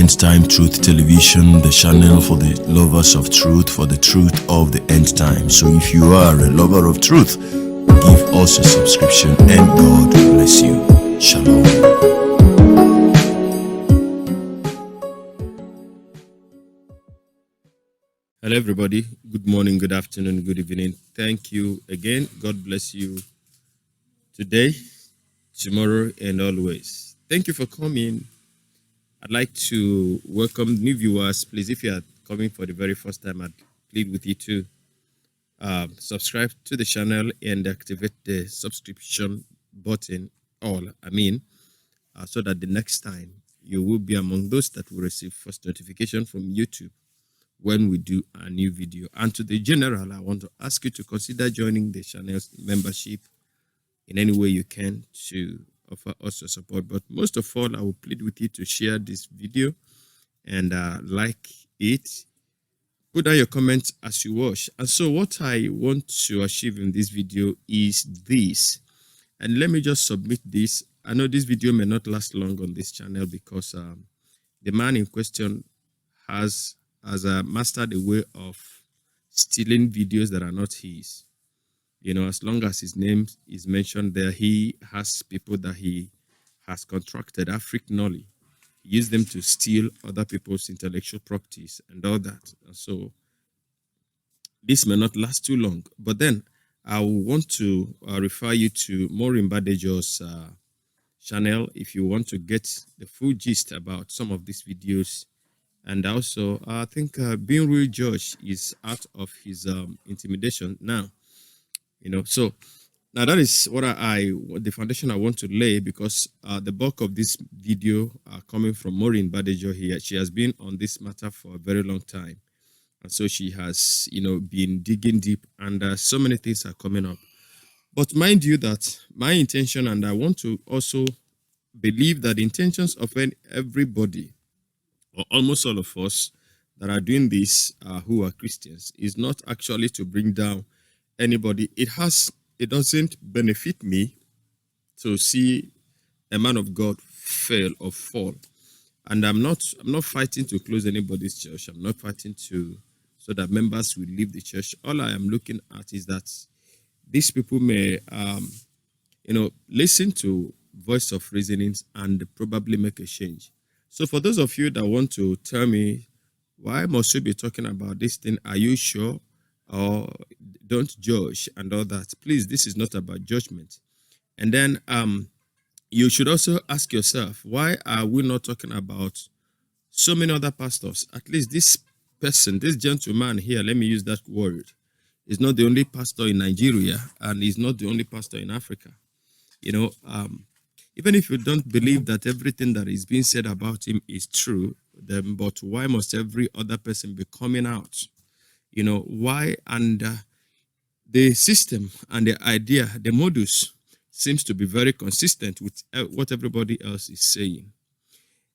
End Time Truth Television, the channel for the lovers of truth, for the truth of the end time. So if you are a lover of truth, give us a subscription and God bless you. Shalom. Hello everybody. Good morning, good afternoon, good evening. Thank you again. God bless you today, tomorrow, and always. Thank you for coming. I'd like to welcome new viewers. Please, if you are coming for the very first time, I'd plead with you to subscribe to the channel and activate the subscription button, so that the next time you will be among those that will receive first notification from YouTube when we do a new video. And to the general, I want to ask you to consider joining the channel's membership in any way you can to offer us your support. But most of all, I will plead with you to share this video and like it. Put down your comments as you watch. And so what I want to achieve in this video is this. And let me just submit this. I know this video may not last long on this channel because the man in question has mastered a way of stealing videos that are not his. You know, as long as his name is mentioned there, he has people that he has contracted frequently. He used them to steal other people's intellectual properties and all that. And so this may not last too long. But then I want to refer you to Maureen Badejo's channel if you want to get the full gist about some of these videos. And also, I think being real Josh is out of his intimidation now. You know, so now that is what the foundation I want to lay, because the bulk of this video are coming from Maureen Badejo here. She has been on this matter for a very long time. And so she has, been digging deep, and so many things are coming up. But mind you that my intention, and I want to also believe that the intentions of everybody, or almost all of us that are doing this, who are Christians, is not actually to bring down anybody. It doesn't benefit me to see a man of God fail or fall. And I'm not fighting to close anybody's church. I'm not fighting so that members will leave the church. All I am looking at is that these people may listen to voice of reasonings and probably make a change. So for those of you that want to tell me, why must you be talking about this thing? Are you sure? Or don't judge and all that. Please, this is not about judgment. And then you should also ask yourself, why are we not talking about so many other pastors? At least this person, this gentleman here, let me use that word, is not the only pastor in Nigeria, and he's not the only pastor in Africa. Even if you don't believe that everything that is being said about him is true, then but why must every other person be coming out? Why? And the system and the idea, the modus, seems to be very consistent with what everybody else is saying.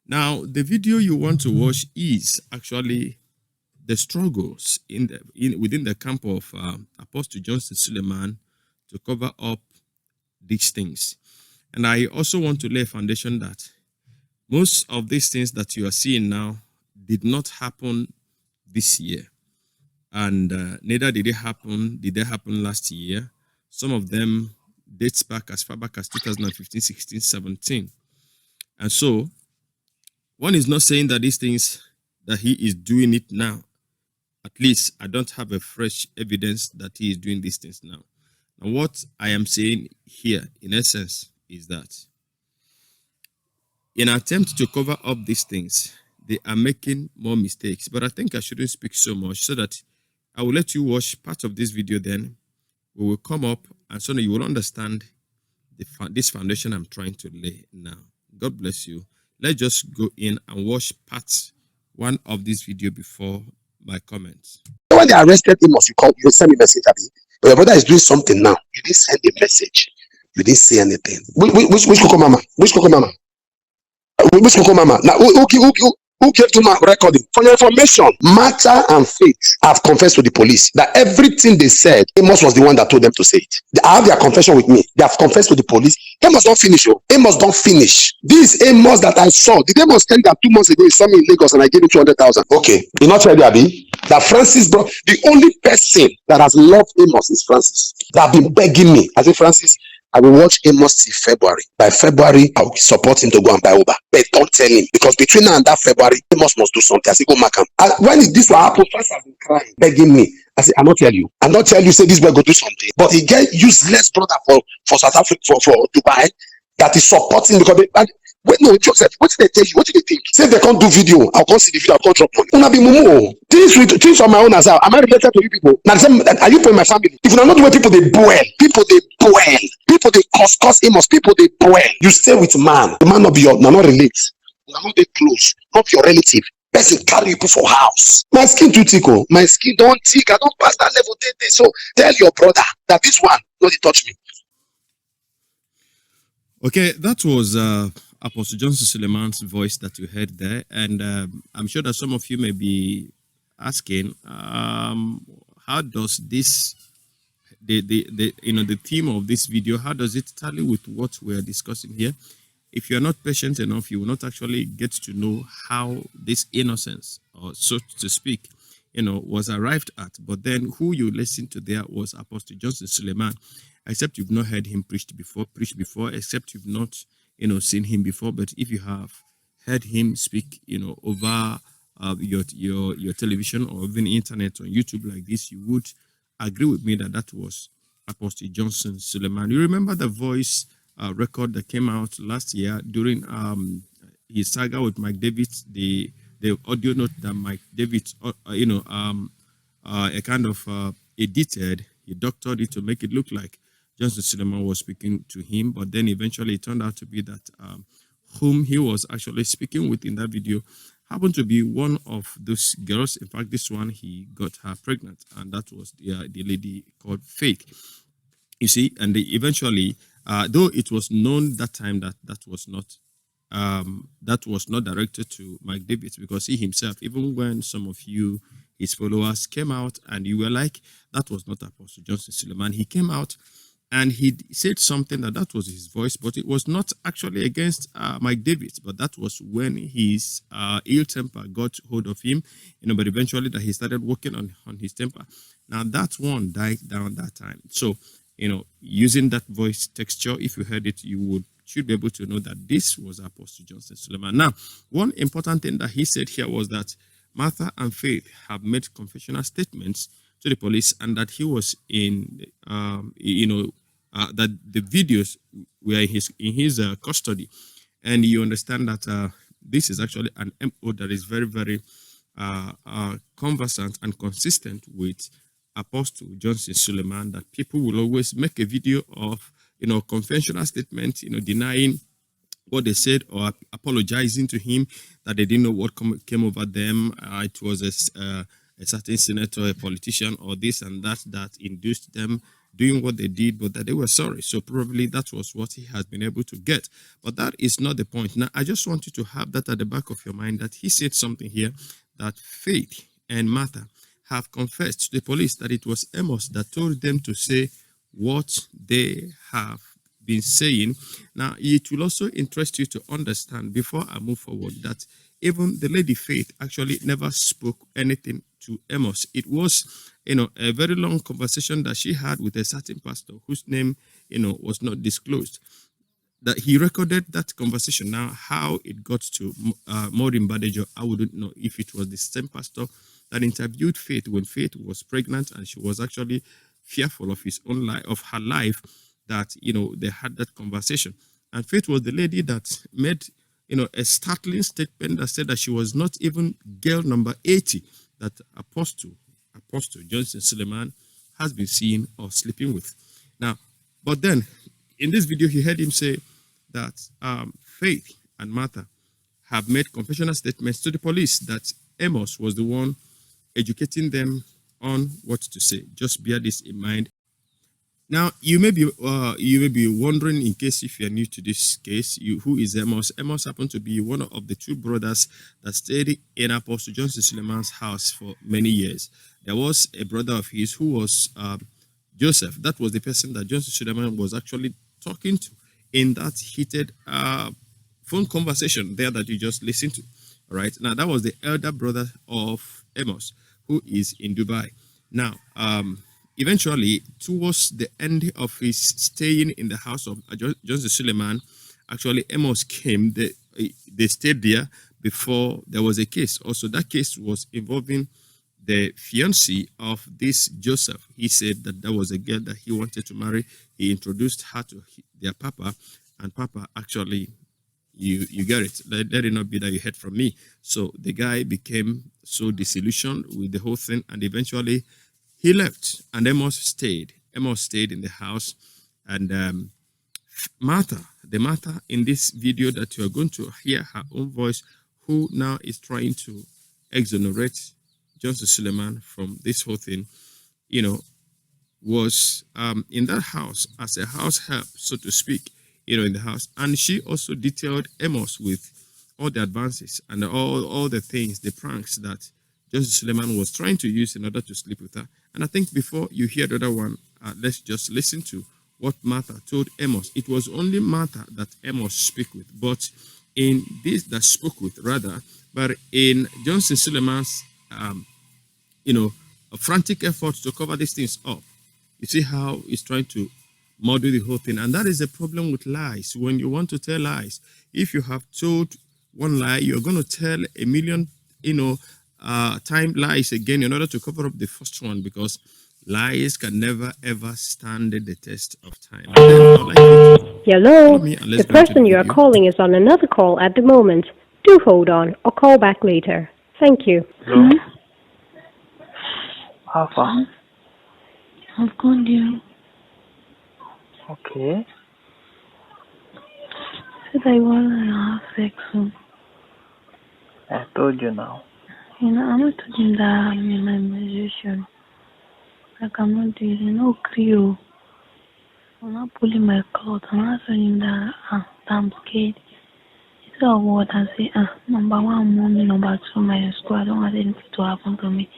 Now, the video you want to watch is actually the struggles within the camp of Apostle Johnson Suleman to cover up these things. And I also want to lay a foundation that most of these things that you are seeing now did not happen this year. And neither did they happen last year. Some of them dates back as far back as 2015, 16, 17. And so, one is not saying that these things, that he is doing it now. At least, I don't have a fresh evidence that he is doing these things now. And what I am saying here, in essence, is that in an attempt to cover up these things, they are making more mistakes. But I think I shouldn't speak so much, so that I will let you watch part of this video, then we will come up and so that you will understand this foundation I'm trying to lay now. God bless you. Let's just go in and watch part 1 of this video before my comments. When they arrested him, you send me a message, Abby. But your brother is doing something now. You didn't send a message. You didn't say anything. Which Coco Mama? Which Coco Mama? Which Coco Mama? Now, who who gave the man recording. For your information, Martha and Faith have confessed to the police that everything they said, Amos was the one that told them to say it. I have their confession with me. They have confessed to the police. Amos don't finish. Oh. Amos don't finish. This Amos that I saw, did Amos tell you that 2 months ago he saw me in Lagos and I gave him 200,000? Okay, you not tell you, Abi, that Francis bro, the only person that has loved Amos is Francis. That have been begging me. I say, Francis, I will watch Amos till February. By February, I will support him to go and buy Uber. But don't tell him, because between now and that February, Amos must do something. I say, go mark him. When this will happen, Francis has been crying, begging me. I say, I not tell you. I not tell you, say this boy go do something. But he get useless brother for South Africa, for Dubai, that is supporting, because wait, no, Joseph, what did they tell you? What did they think? Say if they can't do video, I'll come see the video, I'll come drop money. Una be mumu. Things on my own as well. Am I related to you people? Now, are you for my family? If you're not doing people, they boil. People, they boil. People, they cause Amos. People, they boil. You stay with man. The man not be your, not relate. Not be close. Not your relative. Person carry you for house. My skin too thick. Oh. My skin don't thick. I don't pass that level. So tell your brother that this one, not touch me. Okay, that was Apostle Johnson Suleman's voice that you heard there, and I'm sure that some of you may be asking, how does this, the theme of this video, how does it tally with what we're discussing here? If you're not patient enough, you will not actually get to know how this innocence, or so to speak, was arrived at. But then who you listened to there was Apostle Johnson Suleman. Except you've not heard him preach before, except you've not, seen him before. But if you have heard him speak, over your television or even internet on YouTube like this, you would agree with me that that was Apostle Johnson Suleman. You remember the voice record that came out last year during his saga with Mike David, the audio note that Mike David, a kind of edited, he doctored it to make it look like Johnson Suleman was speaking to him, but then eventually it turned out to be that whom he was actually speaking with in that video happened to be one of those girls. In fact, this one, he got her pregnant, and that was the lady called Faith. You see, and eventually, though it was known that time that that was not directed to Mike David, because he himself, even when some of you, his followers, came out and you were like, that was not Apostle Johnson Suleman, he came out and he said something that was his voice, but it was not actually against Mike David, but that was when his ill temper got hold of him, but eventually that he started working on his temper. Now that one died down that time. So, using that voice texture, if you heard it, you should be able to know that this was Apostle Johnson Suleman. Now, one important thing that he said here was that Martha and Faith have made confessional statements to the police, and that he was in, that the videos were in his custody. And you understand that this is actually an MO that is very, very conversant and consistent with Apostle Johnson Suleman, that people will always make a video of, conventional statements, denying what they said or apologizing to him that they didn't know what came over them. It was a certain senator, a politician, or this and that induced them doing what they did, but that they were sorry. So probably that was what he has been able to get. But that is not the point. Now, I just want you to have that at the back of your mind, that he said something here, that Faith and Martha have confessed to the police that it was Amos that told them to say what they have been saying. Now, it will also interest you to understand, before I move forward, that even the lady Faith actually never spoke anything to Amos. It was, a very long conversation that she had with a certain pastor whose name, was not disclosed. That he recorded that conversation. Now, how it got to Maureen Badejo, I wouldn't know. If it was the same pastor that interviewed Faith when Faith was pregnant and she was actually fearful of his own life, of her life, that they had that conversation. And Faith was the lady that made a startling statement that said that she was not even girl number 80 that Apostle Johnson Suleman has been seeing or sleeping with. Now, but then in this video, he heard him say that Faith and Martha have made confessional statements to the police that Amos was the one educating them on what to say. Just bear this in mind. Now you may be wondering, in case if you're new to this case, who is Amos? Amos happened to be one of the two brothers that stayed in Apostle John Suleman's house for many years. There was a brother of his who was Joseph. That was the person that John Suleman was actually talking to in that heated phone conversation there that you just listened to. All right. Now that was the elder brother of Amos, who is in Dubai. Now, eventually, towards the end of his staying in the house of Joseph Suleman, actually Amos came. They stayed there before there was a case. Also, that case was involving the fiancée of this Joseph. He said that was a girl that he wanted to marry. He introduced her to their papa, and papa actually, you get it. Let it not be that you heard from me. So the guy became so disillusioned with the whole thing, and eventually he left, and Amos stayed. Amos stayed in the house, and the Martha in this video that you are going to hear her own voice, who now is trying to exonerate Johnson Suleman from this whole thing, was in that house as a house help, so to speak, in the house. And she also detailed Amos with all the advances and all the things, the pranks that Joseph Suleman was trying to use in order to sleep with her. And I think before you hear the other one, let's just listen to what Martha told Amos. It was only Martha that Amos spoke with, but in this that spoke with rather, but in Johnson Suleman's, a frantic effort to cover these things up. You see how he's trying to model the whole thing. And that is the problem with lies. When you want to tell lies, if you have told one lie, you're going to tell a million, time lies again in order to cover up the first one, because lies can never ever stand the test of time. And then I'd like you to follow Hello, me and the let's go into the person you are video. calling is on another call at the moment. Do hold on or call back later. Thank you. Hello? How far? I've gone there. Okay. Said I want to have sex soon. I told you now. I'm not told him that I'm in my musician. Like I'm not doing it. No Creole. I'm not pulling my clothes. I'm not telling him that I'm scared. He said what and say, number one, mommy, number two, my school. I don't want anything to happen to me.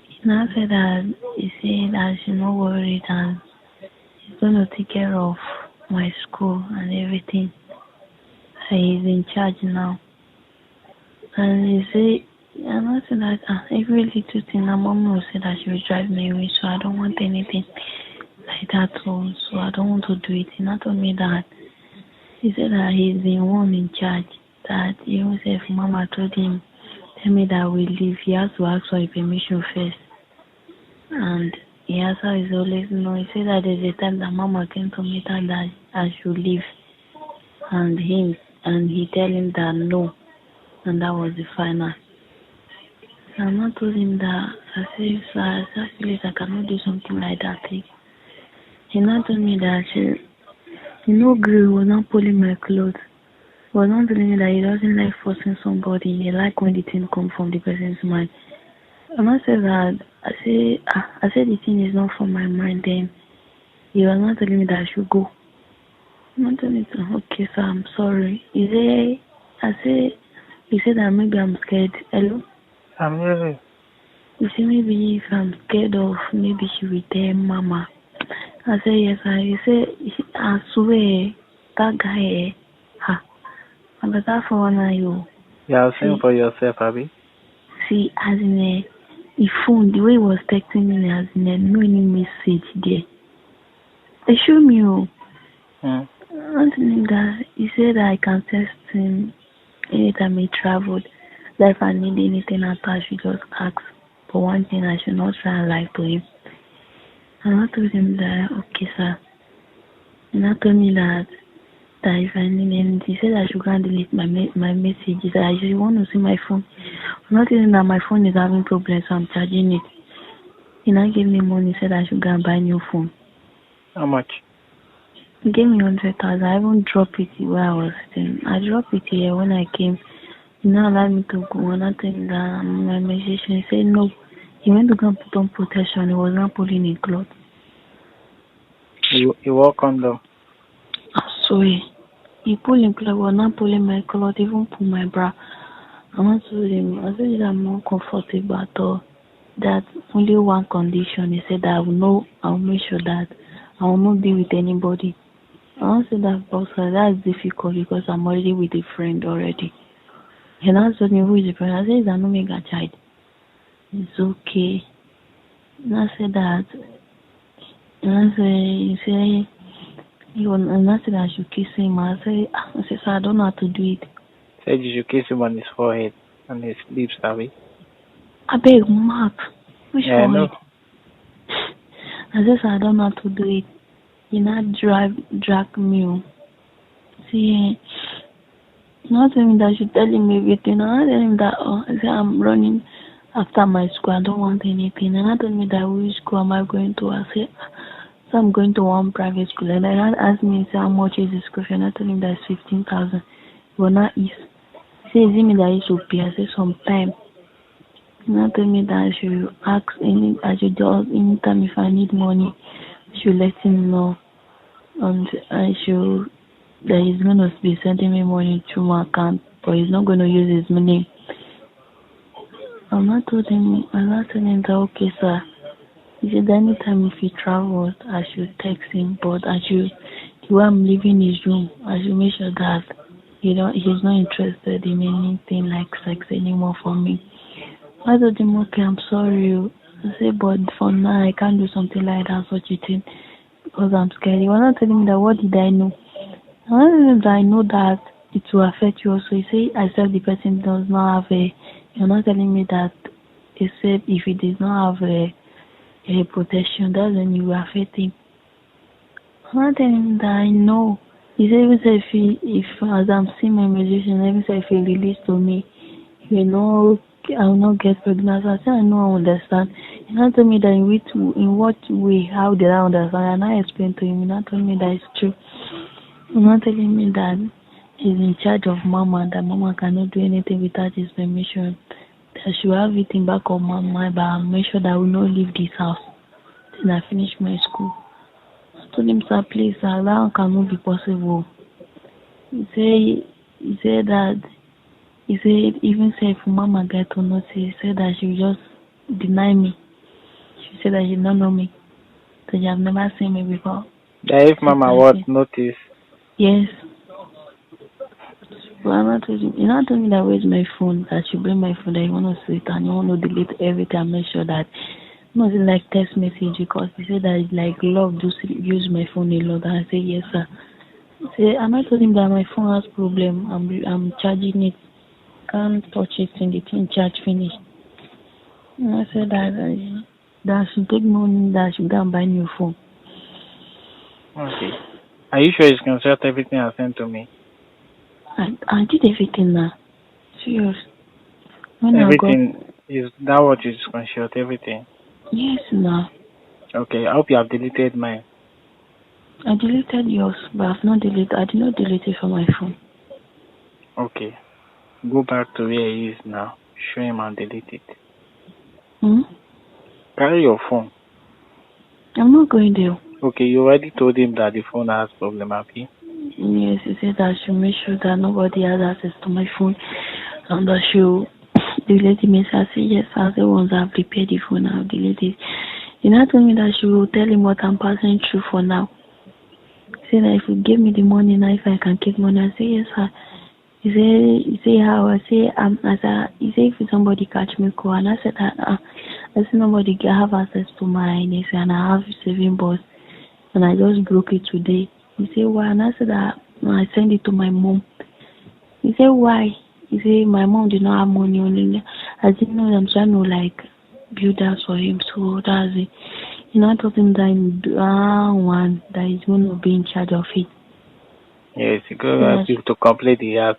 He now said that he said that she's not worried and he's going to take care of my school and everything. He's in charge now. And he said, I'm not saying that every little thing, my mom will say that she will drive me away, so I don't want anything like that too. So I don't want to do it. He not told me that. He said that he's the one in charge. That even if Mama told him, tell me that we leave, he has to ask for a permission first. And he has how he's always He said that there's a time that Mama came to meet her that I should leave. And he tell him that no. And that was the final. So I not told him that I said, so I please, I cannot do something like that. He not told me that Gray was not pulling my clothes. He was not telling me that he doesn't like forcing somebody. He like when the thing comes from the person's mind. And I said that I said the thing is not from my mind. Then he was not telling me that I should go. I'm not telling him, okay, so I'm sorry. He said that maybe I'm scared. Hello? I'm hearing. You see, maybe if I'm scared of, maybe she will tell Mama. I said, yes, he said, I swear, that guy, I'm better for one of you. You are saying for yourself, Abby? See, as in the phone, the way he was texting me, as in no any message there. They show me, Mm. that he said that I can text him anytime he traveled. That if I need anything at all, I should just ask. But one thing, I should not try and lie to him. And I told him that, okay, sir. And I told me that if I need anything, he said I should go and delete my messages. I just want to see my phone. I'm not telling that my phone is having problems, so I'm charging it. He now gave me money, said I should go and buy a new phone. How much? He gave me 100,000. I even dropped it where I was staying. I dropped it here when I came. He now allowed me to go. And I told him that my musician. He said no. He went to go and put on protection. He was not pulling in clothes. You wore condom. I swear. He pulled him clothes, was not pulling my clothes, even pull my bra. I want to told him, I said I'm not comfortable at all. That only one condition. He said that I will make sure that I will not be with anybody. I want to say that, but that's difficult because I'm already with a friend already. And I told me who is the friend. I said it's an Omega child. It's okay. And I said that. And I said, he said, and I said I should kiss him. I said, so I don't know how to do it. Said you should kiss him on his forehead and his lips, Abby. I beg, Mark. Which Yeah, I know. forehead? I said, I don't know how to do it. You not drag me. See, not telling him that you tell him everything. I'm not telling him that, I say I'm running after my school. I don't want anything. And I told me that which school am I going to? I say, so I'm going to one private school. And I asked me, say, how much is the school fee? And I told him that it's 15,000. But not is. He said, is it me that you should pay? I said, sometime. And I told me that I should ask anytime if I need money, I should let him know. And that he's going to be sending me money through my account, but he's not going to use his money. I'm not telling him that, okay, sir. He said anytime if he travels, I should text him, but the way I'm leaving his room, I should make sure that he's not interested in anything like sex anymore for me. I told him, okay, I'm sorry. I said, but for now, I can't do something like that, such a thing, because I'm scared. He was not telling me that, what did I know? I know that it will affect you also. He said, I said the person does not have you're not telling me that, except if he does not have a protection, that's when you will affect him. I'm not telling him that I know. He said, even if as I'm seeing my musician, even if he released to me, you know, I will not get pregnant. So I said, I know, I understand. He not told me that in what way, how did I understand? And I explained to him. He not told me that it's true. He's not telling me that he's in charge of Mama, that Mama cannot do anything without his permission. That she will have it in back of my mind, but I'll make sure that I will not leave this house till I finish my school. I told him, sir, please, sir, that cannot be possible. He said even if Mama get to notice, he said that she will just deny me. She said that she don't know me, that you have never seen me before. That if Mama what notice? Yes. Well, I'm not told him. He not told me that where's my phone, that she bring my phone, that you want to see it and you want to delete everything and make sure that nothing like text message, because he said that like love do use my phone a lot. And I say yes, sir. And I told him that my phone has problem. I'm charging it. Can't touch it in the thing charge finish. And I said that I should take money, that I should go and buy new phone. Okay. Are you sure you can sort everything I sent to me? I did everything now. Serious. Everything is that what you screenshot everything? Yes, now. Okay, I hope you have deleted mine. I deleted yours, but I did not delete it from my phone. Okay. Go back to where he is now. Show him and delete it. Carry your phone. I'm not going there. Okay, you already told him that the phone has problem, happy? Yes, he said that I should make sure that nobody has access to my phone and I should delete the message. I said yes, I said once I've repaired the phone, I'll delete it. He now told me that she will tell him what I'm passing through for now. He said that if you give me the money now, if I can keep money, I said yes, sir. He said how? I said if somebody catch me call, and I said that I said nobody can have access to my this and I have saving box and I just broke it today. He said why? And I said that I send it to my mom. He said why? He said my mom did not have money only. I didn't know I'm trying to like build house for him, so that's it. You know, I told him that one that he's going to be in charge of it. Yes, you go help you to complete the app.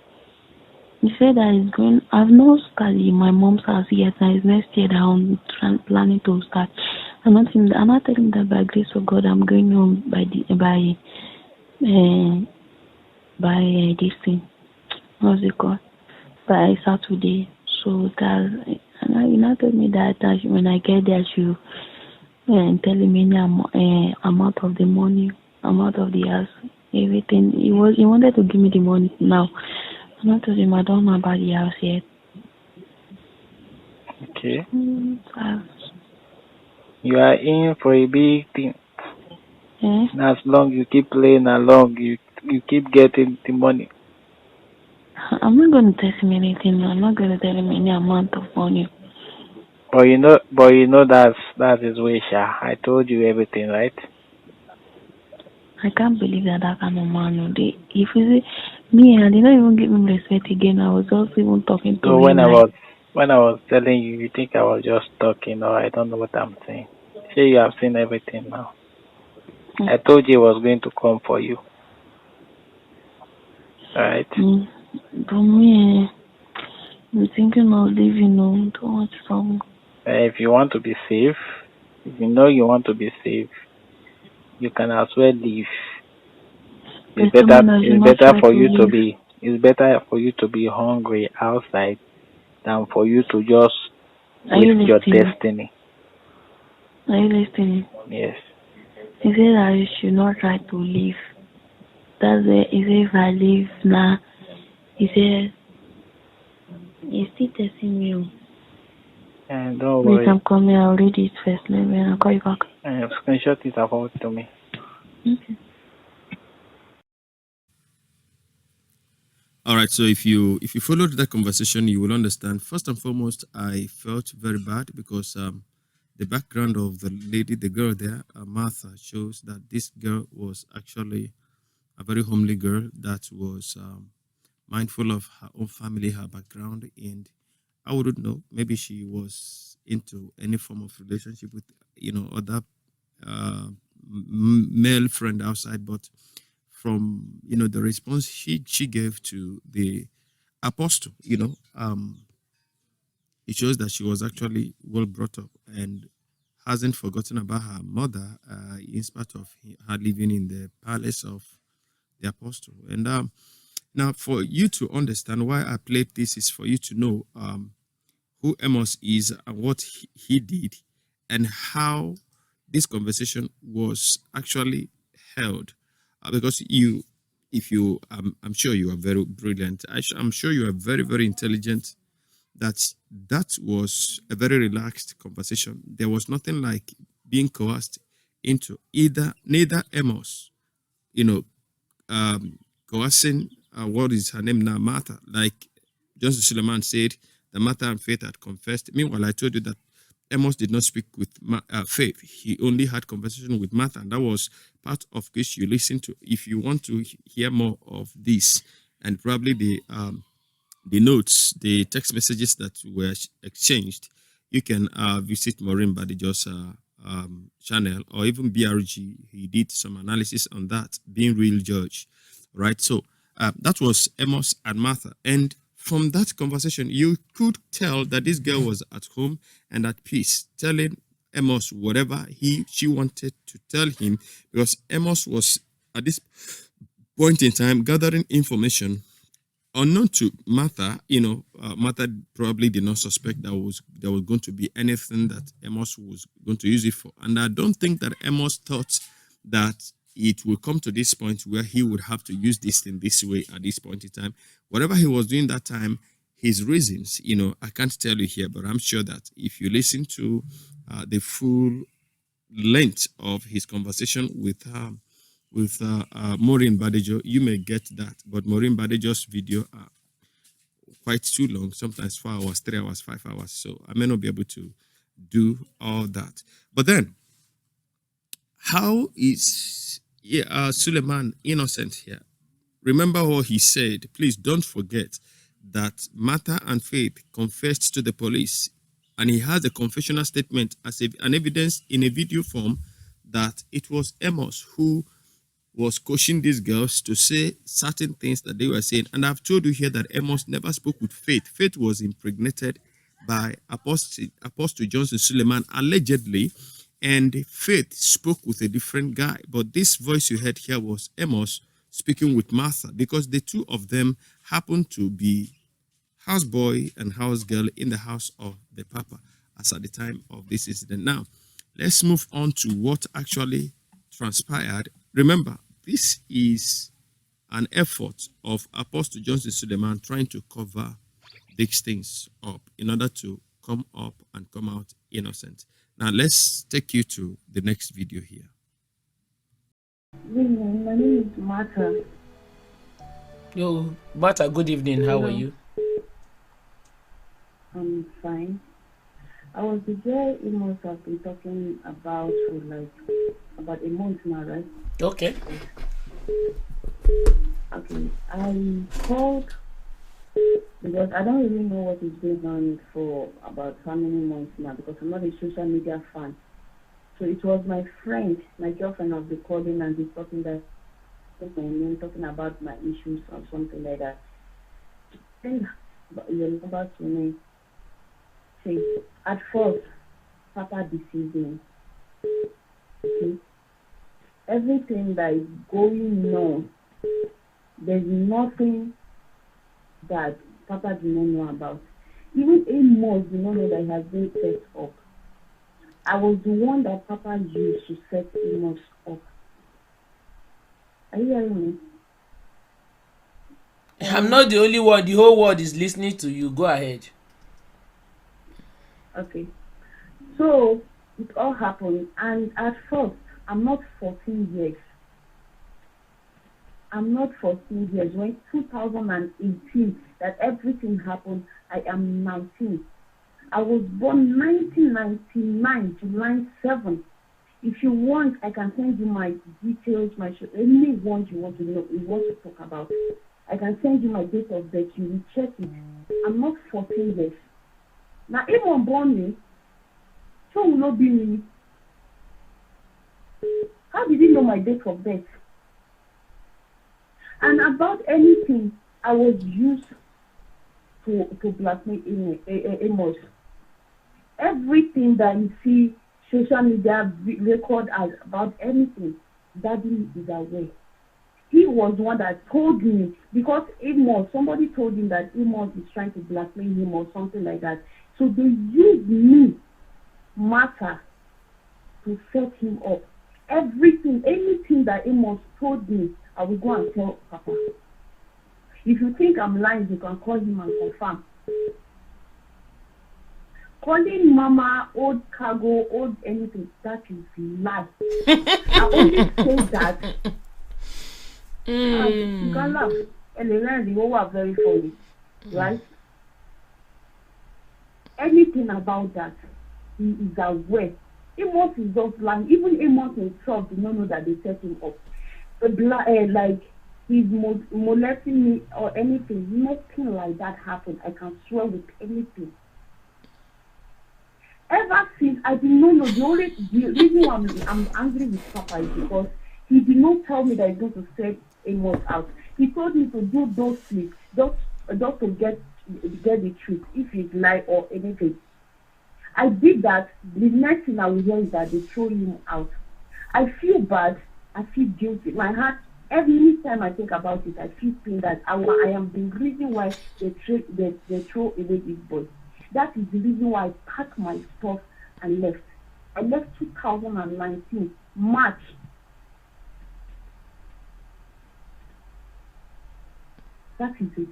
He said that he's going. I've not started in my mom's house yet, and it's next year that I'm planning to start. I'm not telling him that by grace of God, I'm going home by this thing. What's it called? By Saturday. So that, and he not told me that when I get there, she telling me the amount of the money I'm out of the house. Everything. He wanted to give me the money now. And I told him I don't know about the house yet. Okay. So, You are in for a big thing. eh? As long you keep playing along, you keep getting the money. I'm not going to tell him anything. I'm not going to tell him any amount of money. But you know that's his way, Sha. I told you everything, right? I can't believe that kind of man. If you see me, I did not even give him respect again. I was just even talking to So when him I like, was when I was telling you, you think I was just talking, or I don't know what I'm saying. Say you have seen everything now. I told you I was going to come for you. Alright? but me, I'm thinking of leaving. No, don't want some. If you want to be safe, if you know you want to be safe, you can as well leave. It's But better someone I should it's not better try for to you to leave. be hungry outside than for you to just Are you waste your listening? destiny. Are you listening? Yes. He said I should not try to leave. That's it. He said if I leave now, he said he's still testing me. And don't Wait, worry. I'm coming. I'll read it first. Let me. I'll call you back. Screenshot it and forward to me. Okay. All right. So if you followed that conversation, you will understand. First and foremost, I felt very bad because the background of the lady, the girl there, Martha, shows that this girl was actually a very homely girl that was mindful of her own family, her background, and I wouldn't know. Maybe she was into any form of relationship with other male friend outside, but from the response she gave to the apostle, it shows that she was actually well brought up and hasn't forgotten about her mother, in spite of her living in the palace of the apostle. And now, for you to understand why I played this is for you to know who Amos is and what he did and how this conversation was actually held. Because if you, I'm sure you are very brilliant. I'm sure you are very, very intelligent. That was a very relaxed conversation. There was nothing like being coerced into neither Amos, you know, coercing, what is her name now, Martha. Like Johnson Suleman said, that Martha and Faith had confessed. Meanwhile, I told you that Amos did not speak with Faith. He only had conversation with Martha, and that was part of which you listen to. If you want to hear more of this, and probably the notes, the text messages that were exchanged, you can visit Maureen Badijo's channel, or even BRG. He did some analysis on that, being real judge, right? So that was Amos and Martha. And from that conversation, you could tell that this girl was at home and at peace, telling Amos whatever she wanted to tell him, because Amos was at this point in time gathering information unknown to Martha. Martha probably did not suspect there was going to be anything that Amos was going to use it for. And I don't think that Amos thought that it will come to this point where he would have to use this thing this way at this point in time. Whatever he was doing that time, his reasons, I can't tell you here, but I'm sure that if you listen to the full length of his conversation with Maureen Badejo, you may get that. But Maureen Badejo's video are quite too long, sometimes 4 hours, 3 hours, 5 hours. So I may not be able to do all that. But then, how is Suleman innocent here? Remember what he said. Please don't forget that Martha and Faith confessed to the police, and he has a confessional statement as an evidence in a video form that it was Amos who was coaching these girls to say certain things that they were saying. And I've told you here that Amos never spoke with Faith. Faith was impregnated by Apostle Johnson Suleman, allegedly, and Faith spoke with a different guy. But this voice you heard here was Amos speaking with Martha, because the two of them happened to be houseboy and house girl in the house of the Papa as at the time of this incident. Now, let's move on to what actually transpired Remember, this is an effort of Apostle Johnson Suleman trying to cover these things up in order to come up and come out innocent. Now, let's take you to the next video here. My name is Martha. Yo, Martha, good evening. How are you? I'm fine. I was the girl you must have been talking about for about a month now, right? Okay. Okay. I called because I don't really know what is going on for about how many months now because I'm not a social media fan. So it was my friend, my girlfriend of the calling and the talking that my name, talking about my issues or something like that. Send your number to me. See, at first, Papa deceived me. Okay? Everything that is going on, there's nothing that Papa did not know about. Even Amos did not know that he has been set up. I was the one that Papa used to set Amos up. Are you hearing me? I'm not the only one. The whole world is listening to you. Go ahead. Okay. So, it all happened. And at first, I'm not 14 years. I'm not 14 years. When 2018, that everything happened, I am 19. I was born 1999, July 7th. If you want, I can send you my details, my show, anyone you want to know, you want to talk about. I can send you my date of birth. You will check it. I'm not 14 years. Now, if I'm born me, so will not be me. How did you know my date of birth? And about anything, I was used to blackmail Amos. Everything that you see, social media record as about anything, Daddy is aware. He was one that told me, because Amos, somebody told him that Amos is trying to blackmail him or something like that. So they used me, Martha, to set him up. Everything, anything that Amos told me, I will go and tell Papa. If you think I'm lying, you can call him and confirm. Calling Mama old cargo, old anything, that is lie. I only say that. You can laugh. And the whole are very funny, right? Anything about that, he is aware. Amos is just lying. Even Amos himself did not know that they set him up. Like he's molesting me or anything. Nothing like that happened. I can swear with anything. Ever since, I did not know. The reason why I'm angry with Papa is because he did not tell me that he's going to set Amos out. He told me to do those things just to get the truth, if it's lie or anything. I did that. The next thing I will hear is that they throw him out. I feel bad. I feel guilty. My heart, every time I think about it, I feel pain that I am the reason why they throw away this boy. That is the reason why I packed my stuff and left. I left 2019, March. That is it.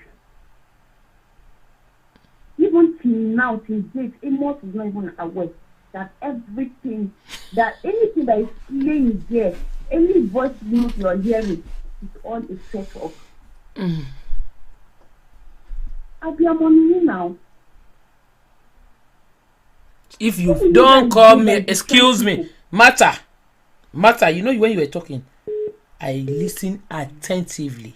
Even till now, till date, Amos is not even aware that anything that is playing there, any voice note you are hearing, is all a set up. I'll be on you now. If you don't call me, excuse me, Martha, you know when you were talking, I listen attentively.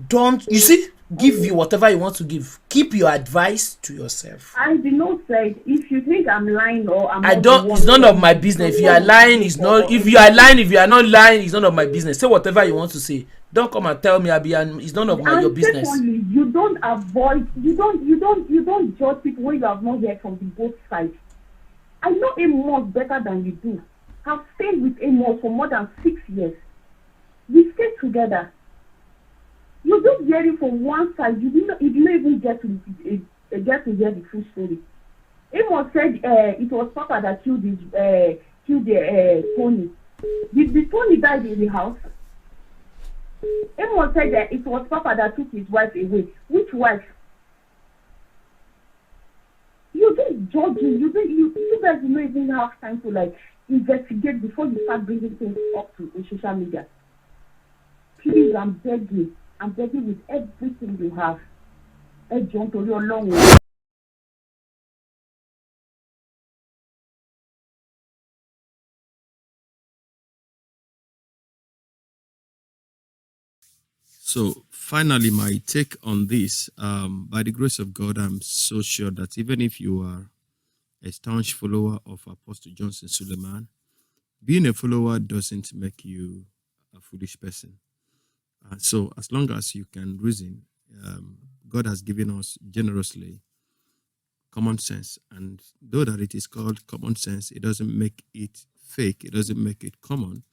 Don't you see? Give you whatever you want to give. Keep your advice to yourself. I did not say if you think I'm lying or I'm. I don't. It's none of my business. If you are lying, it's not. If you are lying, if you are not lying, it's none of my business. Say whatever you want to say. Don't come and tell me it's none of your business. Secondly, you don't avoid. You don't judge people when you have not heard from the both sides. I know Amos better than you do. I've stayed with Amos for more than 6 years. We stayed together. You just hear it from one side. You didn't even get to hear the full story. Amos said it was Papa that killed the pony. Did the Tony died in the house? Amos said that it was Papa that took his wife away. Which wife? You just judging. You guys don't even have time to like investigate before you start bringing things up to social media. Please, I'm begging with everything you have. John, to your long way. So finally, my take on this, by the grace of God, I'm so sure that even if you are a staunch follower of Apostle Johnson Suleman, being a follower doesn't make you a foolish person. So as long as you can reason, God has given us generously common sense. And though that it is called common sense, it doesn't make it fake, it doesn't make it common,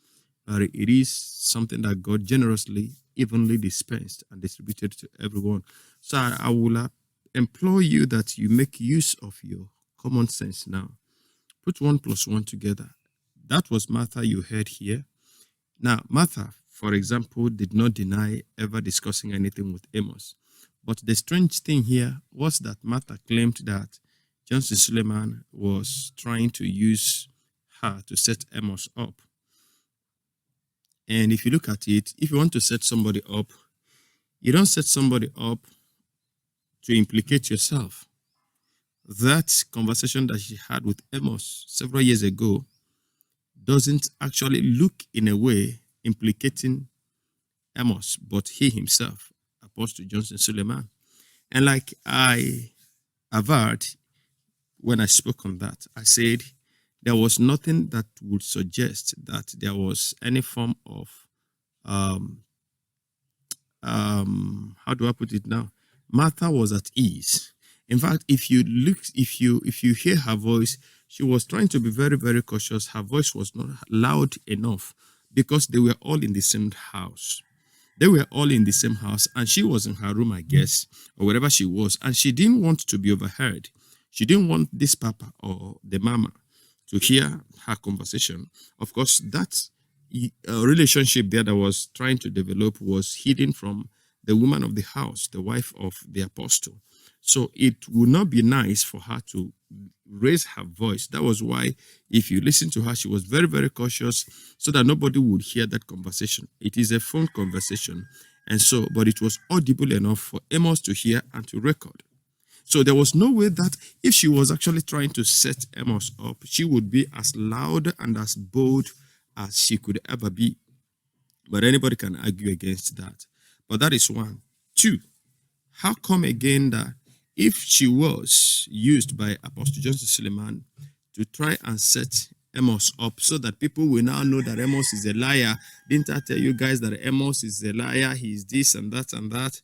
but it is something that God generously, evenly dispensed and distributed to everyone. So I will implore you that you make use of your common sense now. Put 1 plus 1 together. That was Martha you heard here. Now, Martha, for example, did not deny ever discussing anything with Amos. But the strange thing here was that Martha claimed that Johnson Suleman was trying to use her to set Amos up. And if you look at it, if you want to set somebody up, you don't set somebody up to implicate yourself. That conversation that she had with Amos several years ago doesn't actually look in a way implicating Amos, but he himself, Apostle Johnson Suleman. And like I averred when I spoke on that, I said there was nothing that would suggest that there was any form of how do I put it now? Martha was at ease. In fact, if you hear her voice, she was trying to be very, very cautious. Her voice was not loud enough because they were all in the same house. They were all in the same house, and she was in her room, I guess, or wherever she was, and she didn't want to be overheard. She didn't want this papa or the mama to hear her conversation. Of course, that relationship there that was trying to develop was hidden from the woman of the house, the wife of the apostle. So it would not be nice for her to raise her voice. That was why, if you listen to her, she was very, very cautious so that nobody would hear that conversation. It is a phone conversation. And so, but it was audible enough for Amos to hear and to record. So there was no way that if she was actually trying to set Amos up, she would be as loud and as bold as she could ever be. But anybody can argue against that. But that is one. Two, how come again that if she was used by Apostle Johnson Suleman to try and set Amos up so that people will now know that Amos is a liar? Didn't I tell you guys that Amos is a liar? He's this and that and that.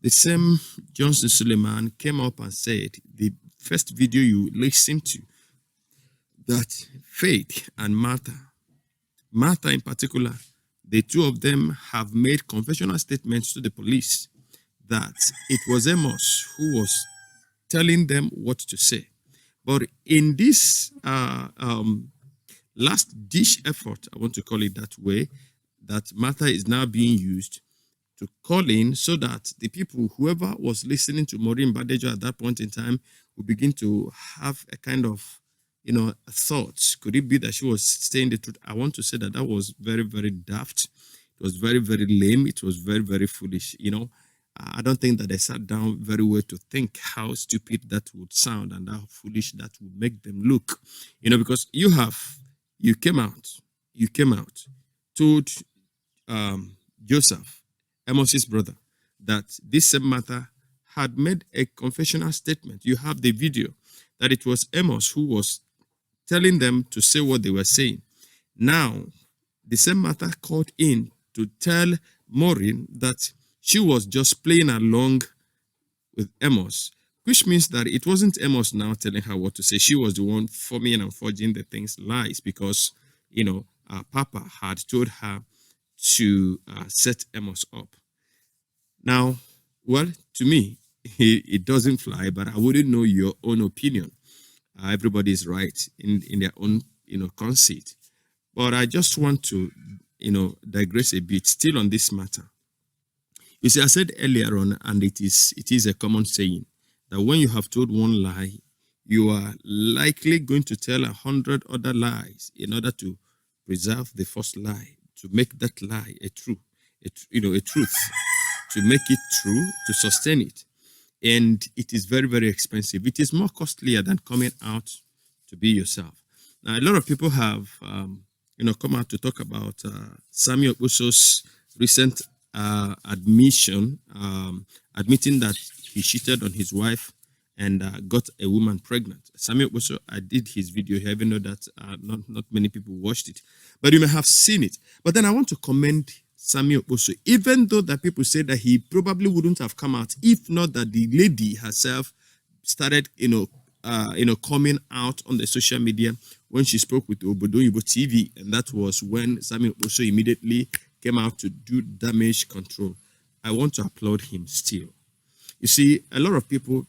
The same Johnson Suleman came up and said, the first video you listened to, that Faith and Martha in particular, the two of them have made confessional statements to the police that it was Amos who was telling them what to say. But in this last dish effort, I want to call it that way, that Martha is now being used to call in so that the people, whoever was listening to Maureen Badejo at that point in time, will begin to have a kind of, thoughts. Could it be that she was saying the truth? I want to say that was very, very daft. It was very, very lame. It was very, very foolish. I don't think that they sat down very well to think how stupid that would sound and how foolish that would make them look. Because you came out, told Joseph, Amos's brother, that this same matter had made a confessional statement. You have the video that it was Amos who was telling them to say what they were saying. Now, the same matter called in to tell Maureen that she was just playing along with Amos, which means that it wasn't Amos now telling her what to say. She was the one forming and forging the things lies because, Papa had told her to set Amos up. Now, well, to me, it doesn't fly, but I wouldn't know your own opinion. Everybody is right in their own, conceit. But I just want to, digress a bit still on this matter. You see, I said earlier on, and it is a common saying that when you have told one lie, you are likely going to tell 100 other lies in order to preserve the first lie, to make that lie a truth, a truth, to make it true, to sustain it. And it is very, very expensive. It is more costlier than coming out to be yourself. Now, a lot of people have, come out to talk about Samuel Uso's recent admitting that he cheated on his wife and got a woman pregnant. Samuel Uso, I did his video here, even though that not many people watched it, but you may have seen it. But then I want to commend Samuel Uso, even though that people say that he probably wouldn't have come out if not that the lady herself started, coming out on the social media when she spoke with Obodoyibo TV, and that was when Samuel Uso immediately came out to do damage control. I want to applaud him still. You see, a lot of people,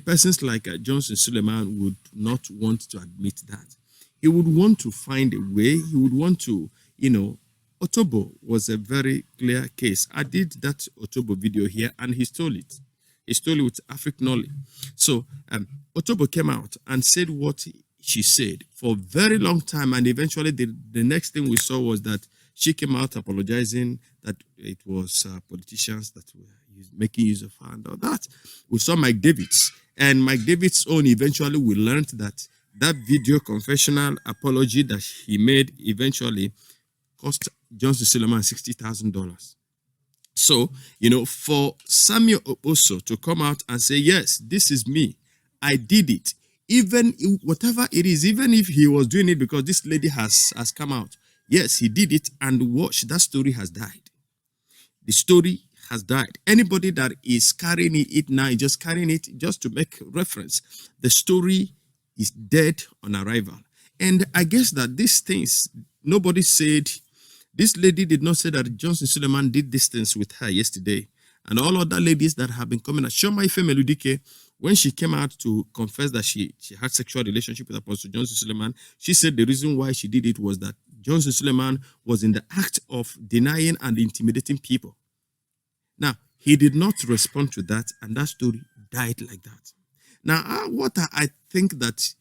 persons like Johnson Suleman would not want to admit that. He would want to find a way. He would want to, Otobo was a very clear case. I did that Otobo video here and he stole it. He stole it with Africanoli. So Otobo came out and said what she said for a very long time, and eventually the next thing we saw was that she came out apologizing that it was politicians that were making use of her and all that. We saw Mike Davids, and Mike Davids' own eventually we learned that video confessional apology that he made eventually cost Johnson Suleman $60,000. So, for Samuel Oso to come out and say, yes, this is me, I did it, even whatever it is, even if he was doing it because this lady has come out, yes, he did it, and watch, that story has died. The story has died. Anybody that is carrying it now, just carrying it just to make reference, the story is dead on arrival. And I guess that these things, nobody said, this lady did not say that Johnson Suleman did these things with her yesterday. And all other ladies that have been coming out, Shoma Ife Meludike, when she came out to confess that she had sexual relationship with Apostle Johnson Suleman, she said the reason why she did it was that Johnson Suleman was in the act of denying and intimidating people. Now, he did not respond to that, and that story died like that. Now, I think that,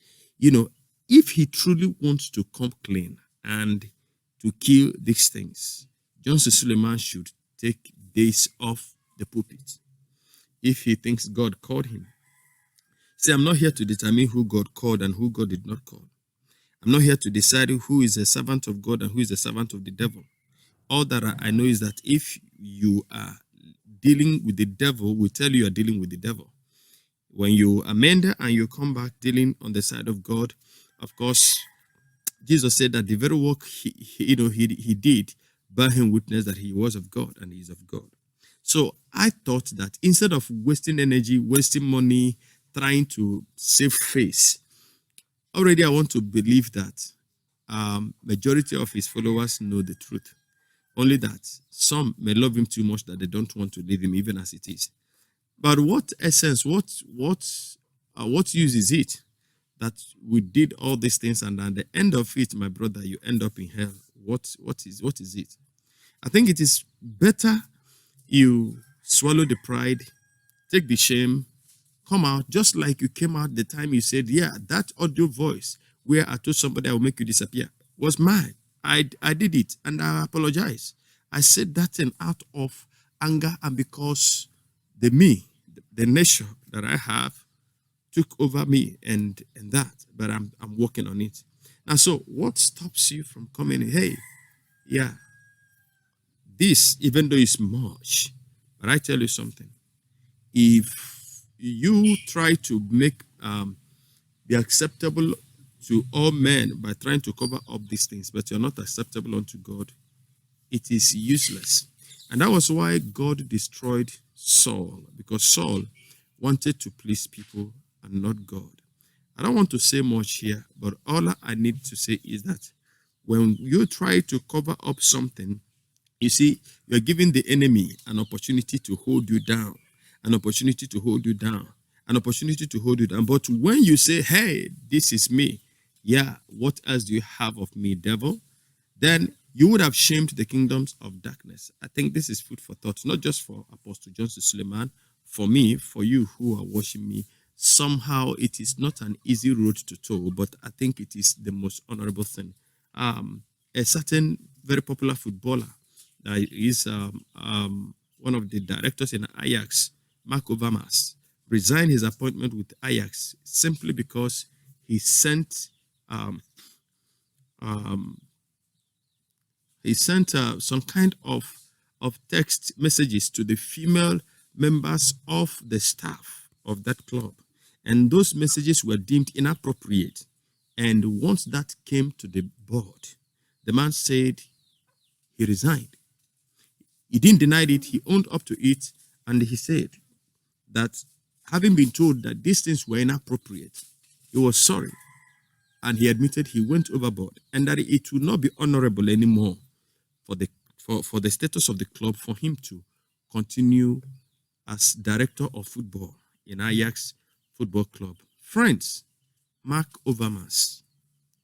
if he truly wants to come clean and to kill these things, Johnson Suleman should take days off the pulpit if he thinks God called him. See, I'm not here to determine who God called and who God did not call. I'm not here to decide who is a servant of God and who is a servant of the devil. All that I know is that if you are dealing with the devil, we tell you are dealing with the devil. When you amend and you come back dealing on the side of God, of course, Jesus said that the very work he did bear him witness that he was of God and he is of God. So I thought that instead of wasting energy, wasting money, trying to save face, already I want to believe that majority of his followers know the truth. Only that some may love him too much that they don't want to leave him even as it is. But what essence, what use is it that we did all these things and at the end of it, my brother, you end up in hell? What is it? I think it is better you swallow the pride, take the shame, come out just like you came out the time you said, yeah, that audio voice where I told somebody I will make you disappear was mine. I did it and I apologize. I said that thing out of anger and because the nature that I have took over me and that, but I'm working on it. Now, so what stops you from coming in? Hey, yeah, this, even though it's much, but I tell you something, if you try to make be acceptable to all men by trying to cover up these things, but you're not acceptable unto God, it is useless. And that was why God destroyed Saul, because Saul wanted to please people and not God. I don't want to say much here, but all I need to say is that when you try to cover up something, you see, you're giving the enemy an opportunity to hold you down, an opportunity to hold you down, an opportunity to hold you down. But when you say, hey, this is me, yeah, what else do you have of me, devil? then you would have shamed the kingdoms of darkness. I think this is food for thought, not just for Apostle Johnson Suleman, for me, for you who are watching me. Somehow it is not an easy road to toe, but I think it is the most honorable thing. A certain very popular footballer that is one of the directors in Ajax, Mark Overmars, resigned his appointment with Ajax simply because he sent some kind of text messages to the female members of the staff of that club, and those messages were deemed inappropriate. And once that came to the board, the man said he resigned. He didn't deny it, he owned up to it, and he said that having been told that these things were inappropriate, he was sorry, and he admitted he went overboard, and that it would not be honorable anymore for the status of the club for him to continue as director of football in Ajax Football Club. Friends, Mark Overmars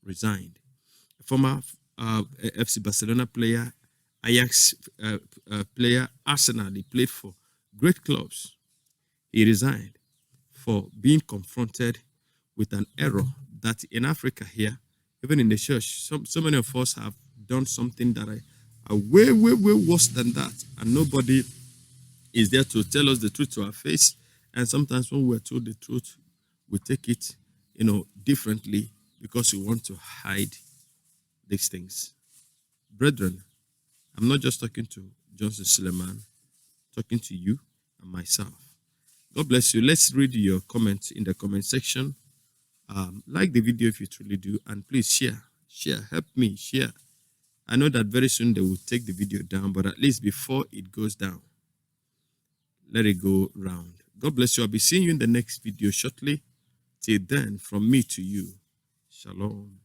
resigned. A former FC Barcelona player, Ajax player, Arsenal, he played for great clubs. He resigned for being confronted with an error that in Africa here, even in the church, so many of us have done something that are way worse than that, and nobody is there to tell us the truth to our face. And sometimes when we're told the truth, we take it, differently because we want to hide these things. Brethren, I'm not just talking to Johnson Suleman, talking to you and myself. God bless you. Let's read your comments in the comment section. Like the video if you truly do, and please share. Help me share. I know that very soon they will take the video down, but at least before it goes down, let it go round. God bless you. I'll be seeing you in the next video shortly. Till then, from me to you, shalom.